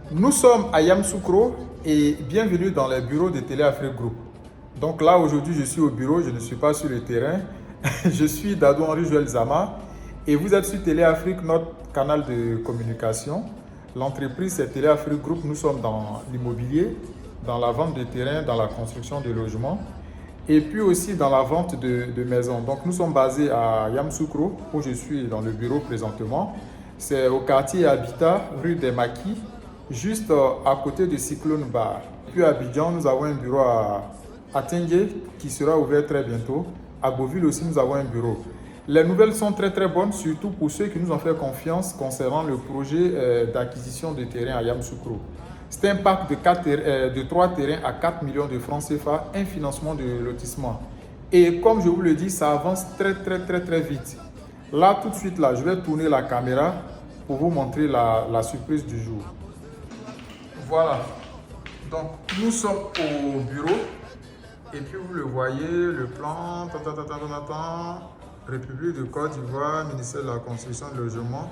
Nous sommes à Yamoussoukro et bienvenue dans les bureaux de Télé Afrique Group. Donc là, aujourd'hui, je suis au bureau, je ne suis pas sur le terrain. Je suis Dadou Henri Joël Zama et vous êtes sur Télé Afrique, notre canal de communication. L'entreprise, c'est Télé Afrique Group. Nous sommes dans l'immobilier, dans la vente de terrain, dans la construction de logements et puis aussi dans la vente de maisons. Donc nous sommes basés à Yamoussoukro, où je suis dans le bureau présentement. C'est au quartier Habitat, rue des Maquis, juste à côté de Cyclone Bar. Puis à Abidjan, nous avons un bureau à Tengue qui sera ouvert très bientôt. À Beauville aussi, nous avons un bureau. Les nouvelles sont très bonnes, surtout pour ceux qui nous ont fait confiance concernant le projet d'acquisition de terrain à Yamoussoukro. C'est un parc de 3 terrains à 4 millions de francs CFA, un financement de lotissement. Et comme je vous le dis, ça avance très vite. Là, tout de suite, là, je vais tourner la caméra pour vous montrer la surprise du jour. Voilà. Donc, nous sommes au bureau. Et puis, vous le voyez, le plan, République de Côte d'Ivoire, ministère de la Construction et de Logement,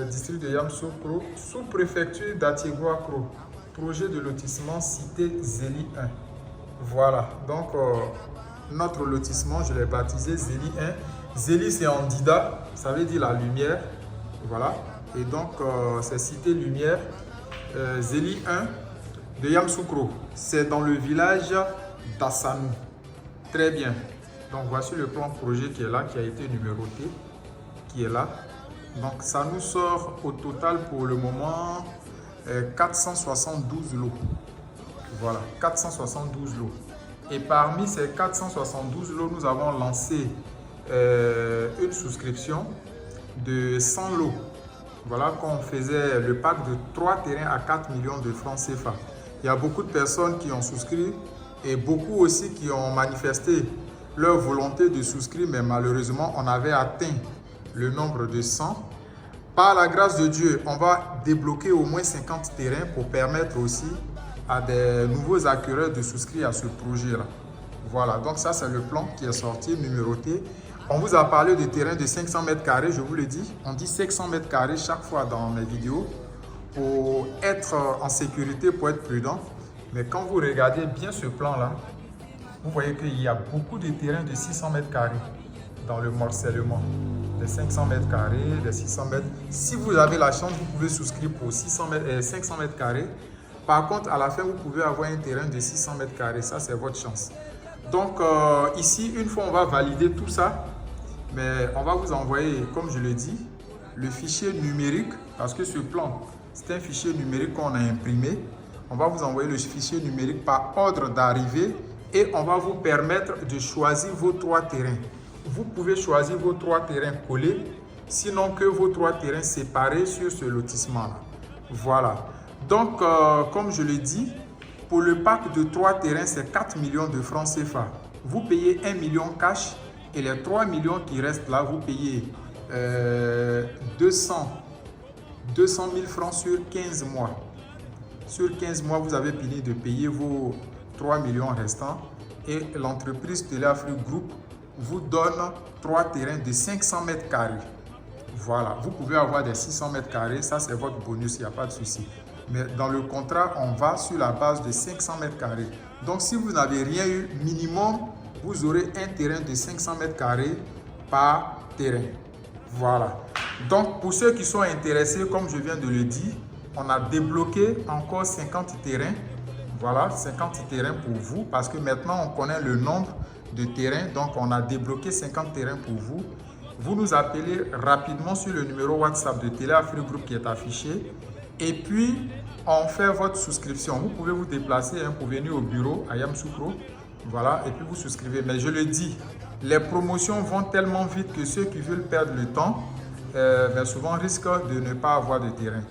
district de Yamoussoukro, sous-préfecture d'Atiégoakro, projet de lotissement cité Zélie 1. Voilà. Donc, notre lotissement, je l'ai baptisé Zélie 1. Zélie, c'est en Dida, ça veut dire la lumière. Voilà. Et donc, c'est cité lumière. Zélie 1 de Yamoussoukro. C'est dans le village d'Assanou. Très bien. Donc, voici le plan projet qui est là, qui a été numéroté, qui est là. Donc, ça nous sort au total pour le moment 472 lots. Voilà, 472 lots. Et parmi ces 472 lots, nous avons lancé une souscription de 100 lots. Voilà, qu'on faisait le pack de 3 terrains à 4 millions de francs CFA. Il y a beaucoup de personnes qui ont souscrit et beaucoup aussi qui ont manifesté leur volonté de souscrire, mais malheureusement, on avait atteint le nombre de 100. Par la grâce de Dieu, on va débloquer au moins 50 terrains pour permettre aussi à des nouveaux acquéreurs de souscrire à ce projet-là. Voilà, donc ça c'est le plan qui est sorti, numéroté. On vous a parlé de terrain de 500 mètres carrés, je vous le dis. On dit 500 mètres carrés chaque fois dans mes vidéos pour être en sécurité, pour être prudent. Mais quand vous regardez bien ce plan-là, vous voyez qu'il y a beaucoup de terrains de 600 mètres carrés dans le morcellement. Des 500 mètres carrés, des 600 mètres. Si vous avez la chance, vous pouvez souscrire pour 500 mètres carrés. Par contre, à la fin, vous pouvez avoir un terrain de 600 mètres carrés. Ça, c'est votre chance. Donc, ici, une fois on va valider tout ça, mais on va vous envoyer, comme je le dis, le fichier numérique, parce que ce plan, c'est un fichier numérique qu'on a imprimé. On va vous envoyer le fichier numérique par ordre d'arrivée et on va vous permettre de choisir vos 3 terrains. Vous pouvez choisir vos 3 terrains collés, sinon que vos 3 terrains séparés sur ce lotissement-là. Voilà. Donc, comme je le dis, pour le pack de 3 terrains, c'est 4 millions de francs CFA. Vous payez 1 million cash et les 3 millions qui restent là, vous payez 200 000 francs sur 15 mois. Sur 15 mois, vous avez fini de payer vos 3 millions restants et l'entreprise Télé Afrique Group vous donne 3 terrains de 500 mètres carrés. Voilà, vous pouvez avoir des 600 mètres carrés, ça c'est votre bonus, il n'y a pas de souci. Mais dans le contrat, on va sur la base de 500 mètres carrés. Donc si vous n'avez rien eu, minimum, vous aurez un terrain de 500 mètres carrés par terrain. Voilà. Donc pour ceux qui sont intéressés, comme je viens de le dire, on a débloqué encore 50 terrains. Voilà, 50 terrains pour vous parce que maintenant on connaît le nombre de terrains. Donc on a débloqué 50 terrains pour vous. Vous nous appelez rapidement sur le numéro WhatsApp de Télé Afrique Group qui est affiché. Et puis, on fait votre souscription. Vous pouvez vous déplacer pour venir au bureau à Yamoussoukro. Voilà, et puis vous souscrivez. Mais je le dis, les promotions vont tellement vite que ceux qui veulent perdre le temps, souvent risquent de ne pas avoir de terrain.